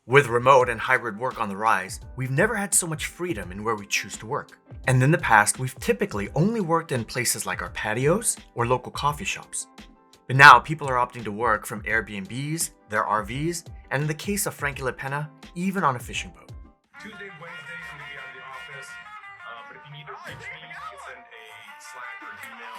With remote and hybrid work on the rise, we've never had so much freedom in where we choose to work. And in the past, we've typically only worked in places like our patios or local coffee shops. But now people are opting to work from Airbnbs, their RVs, and in the case of Frankie LaPena, even on a fishing boat. Tuesday, Wednesday, I'm going to be out of the office. But if you need to reach me, you can send a Slack or email.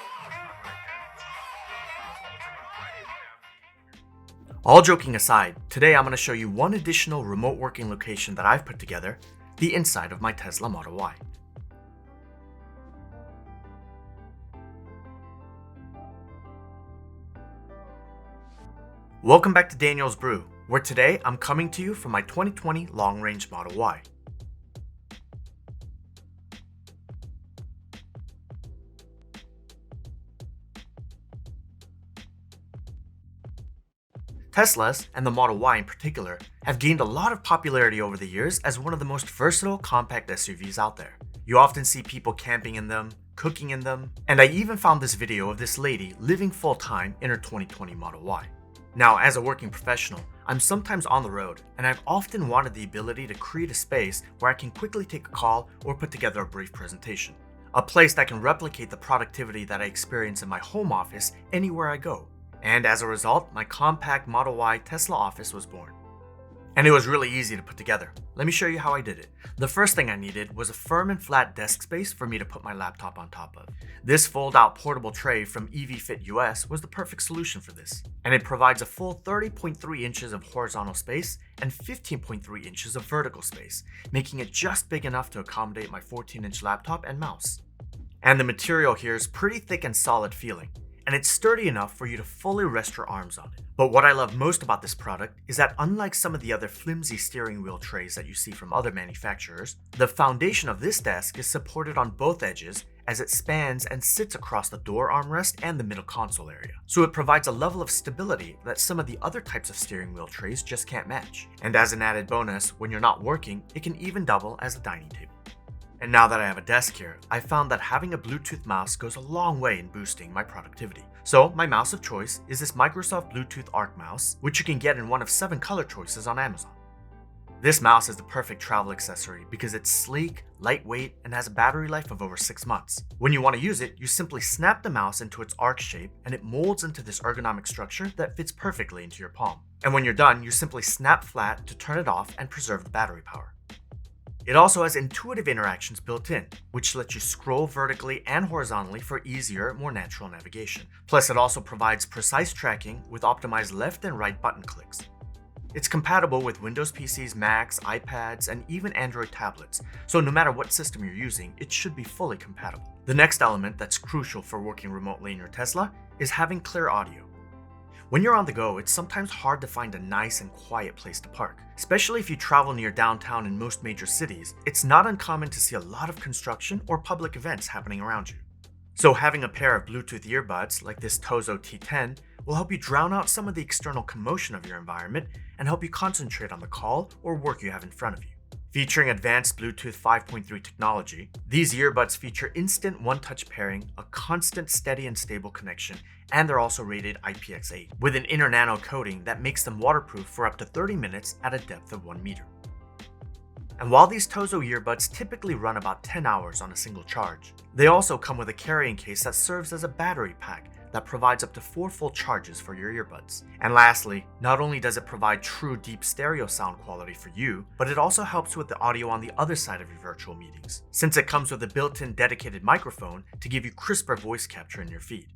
All joking aside, today I'm going to show you one additional remote working location that I've put together, the inside of my Tesla Model Y. Welcome back to Daniel's Brew, where today I'm coming to you from my 2020 long-range Model Y. Teslas, and the Model Y in particular, have gained a lot of popularity over the years as one of the most versatile compact SUVs out there. You often see people camping in them, cooking in them, and I even found this video of this lady living full-time in her 2020 Model Y. Now, as a working professional, I'm sometimes on the road, and I've often wanted the ability to create a space where I can quickly take a call or put together a brief presentation. A place that can replicate the productivity that I experience in my home office anywhere I go. And as a result, my compact Model Y Tesla office was born. And it was really easy to put together. Let me show you how I did it. The first thing I needed was a firm and flat desk space for me to put my laptop on top of. This fold-out portable tray from EVFit US was the perfect solution for this. And it provides a full 30.3 inches of horizontal space and 15.3 inches of vertical space, making it just big enough to accommodate my 14-inch laptop and mouse. And the material here is pretty thick and solid feeling, and it's sturdy enough for you to fully rest your arms on it. But what I love most about this product is that unlike some of the other flimsy steering wheel trays that you see from other manufacturers, the foundation of this desk is supported on both edges as it spans and sits across the door armrest and the middle console area. So it provides a level of stability that some of the other types of steering wheel trays just can't match. And as an added bonus, when you're not working, it can even double as a dining table. And now that I have a desk here, I found that having a Bluetooth mouse goes a long way in boosting my productivity. So my mouse of choice is this Microsoft Bluetooth Arc mouse, which you can get in one of 7 color choices on Amazon. This mouse is the perfect travel accessory because it's sleek, lightweight, and has a battery life of over 6 months. When you want to use it, you simply snap the mouse into its arc shape and it molds into this ergonomic structure that fits perfectly into your palm. And when you're done, you simply snap flat to turn it off and preserve the battery power. It also has intuitive interactions built in, which lets you scroll vertically and horizontally for easier, more natural navigation. Plus, it also provides precise tracking with optimized left and right button clicks. It's compatible with Windows PCs, Macs, iPads, and even Android tablets, so no matter what system you're using, it should be fully compatible. The next element that's crucial for working remotely in your Tesla is having clear audio. When you're on the go, it's sometimes hard to find a nice and quiet place to park. Especially if you travel near downtown in most major cities, it's not uncommon to see a lot of construction or public events happening around you. So having a pair of Bluetooth earbuds like this Tozo T10 will help you drown out some of the external commotion of your environment and help you concentrate on the call or work you have in front of you. Featuring advanced Bluetooth 5.3 technology, these earbuds feature instant one-touch pairing, a constant, steady, and stable connection, and they're also rated IPX8 with an inner nano coating that makes them waterproof for up to 30 minutes at a depth of 1 meter. And while these Tozo earbuds typically run about 10 hours on a single charge, they also come with a carrying case that serves as a battery pack that provides up to 4 full charges for your earbuds. And lastly, not only does it provide true deep stereo sound quality for you, but it also helps with the audio on the other side of your virtual meetings, since it comes with a built-in dedicated microphone to give you crisper voice capture in your feed.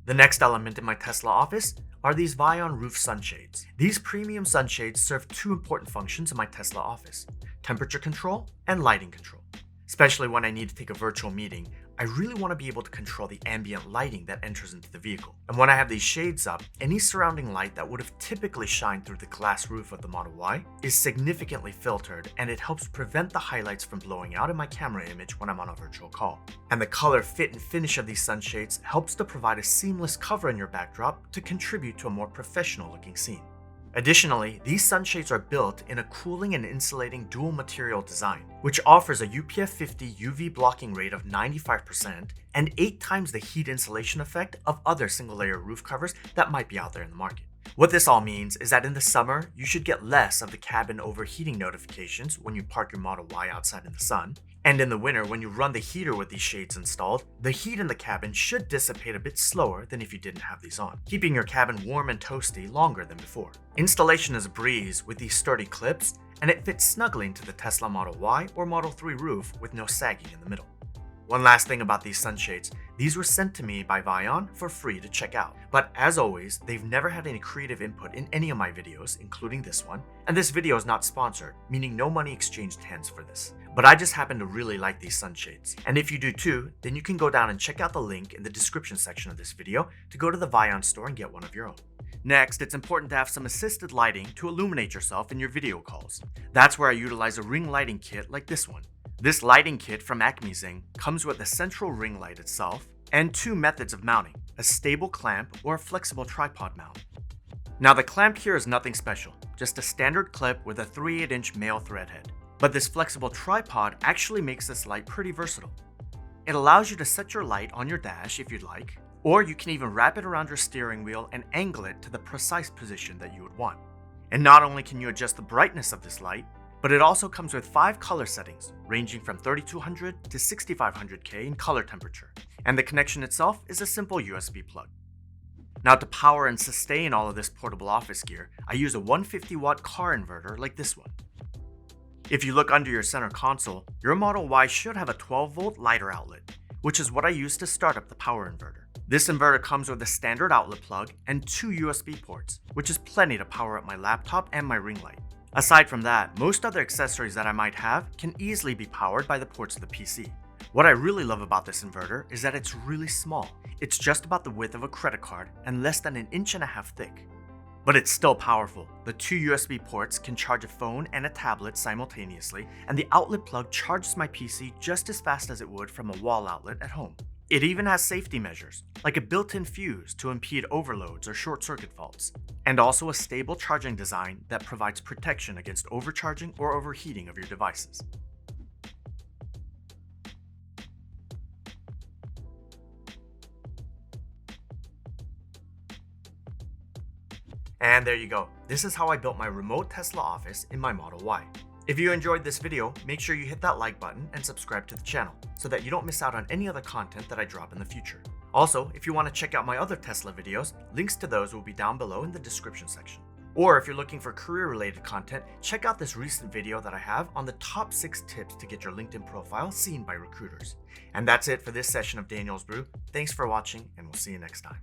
The next element in my Tesla office are these Vion roof sunshades. These premium sunshades serve 2 important functions in my Tesla office: temperature control and lighting control. Especially when I need to take a virtual meeting, I really want to be able to control the ambient lighting that enters into the vehicle. And when I have these shades up, any surrounding light that would have typically shined through the glass roof of the Model Y is significantly filtered, and it helps prevent the highlights from blowing out in my camera image when I'm on a virtual call. And the color, fit, and finish of these sunshades helps to provide a seamless cover in your backdrop to contribute to a more professional looking scene. Additionally, these sunshades are built in a cooling and insulating dual material design, which offers a UPF 50 UV blocking rate of 95% and 8 times the heat insulation effect of other single layer roof covers that might be out there in the market. What this all means is that in the summer, you should get less of the cabin overheating notifications when you park your Model Y outside in the sun. And in the winter, when you run the heater with these shades installed, the heat in the cabin should dissipate a bit slower than if you didn't have these on, keeping your cabin warm and toasty longer than before. Installation is a breeze with these sturdy clips, and it fits snugly into the Tesla Model Y or Model 3 roof with no sagging in the middle. One last thing about these sunshades, these were sent to me by Vion for free to check out. But as always, they've never had any creative input in any of my videos, including this one, and this video is not sponsored, meaning no money exchanged hands for this. But I just happen to really like these sunshades. And if you do too, then you can go down and check out the link in the description section of this video to go to the Vion store and get one of your own. Next, it's important to have some assisted lighting to illuminate yourself in your video calls. That's where I utilize a ring lighting kit like this one. This lighting kit from Acmezing comes with a central ring light itself and two methods of mounting, a stable clamp or a flexible tripod mount. Now the clamp here is nothing special, just a standard clip with a 3/8" male thread head. But this flexible tripod actually makes this light pretty versatile. It allows you to set your light on your dash if you'd like, or you can even wrap it around your steering wheel and angle it to the precise position that you would want. And not only can you adjust the brightness of this light, but it also comes with 5 color settings, ranging from 3200 to 6500K in color temperature. And the connection itself is a simple USB plug. Now to power and sustain all of this portable office gear, I use a 150-watt car inverter like this one. If you look under your center console, your Model Y should have a 12-volt lighter outlet, which is what I use to start up the power inverter. This inverter comes with a standard outlet plug and 2 USB ports, which is plenty to power up my laptop and my ring light. Aside from that, most other accessories that I might have can easily be powered by the ports of the PC. What I really love about this inverter is that it's really small. It's just about the width of a credit card and less than 1.5 inches thick. But it's still powerful. The 2 USB ports can charge a phone and a tablet simultaneously, and the outlet plug charges my PC just as fast as it would from a wall outlet at home. It even has safety measures, like a built-in fuse to impede overloads or short-circuit faults, and also a stable charging design that provides protection against overcharging or overheating of your devices. And there you go. This is how I built my remote Tesla office in my Model Y. If you enjoyed this video, make sure you hit that like button and subscribe to the channel so that you don't miss out on any other content that I drop in the future. Also, if you want to check out my other Tesla videos, links to those will be down below in the description section. Or if you're looking for career-related content, check out this recent video that I have on the top 6 tips to get your LinkedIn profile seen by recruiters. And that's it for this session of Daniel's Brew. Thanks for watching, and we'll see you next time.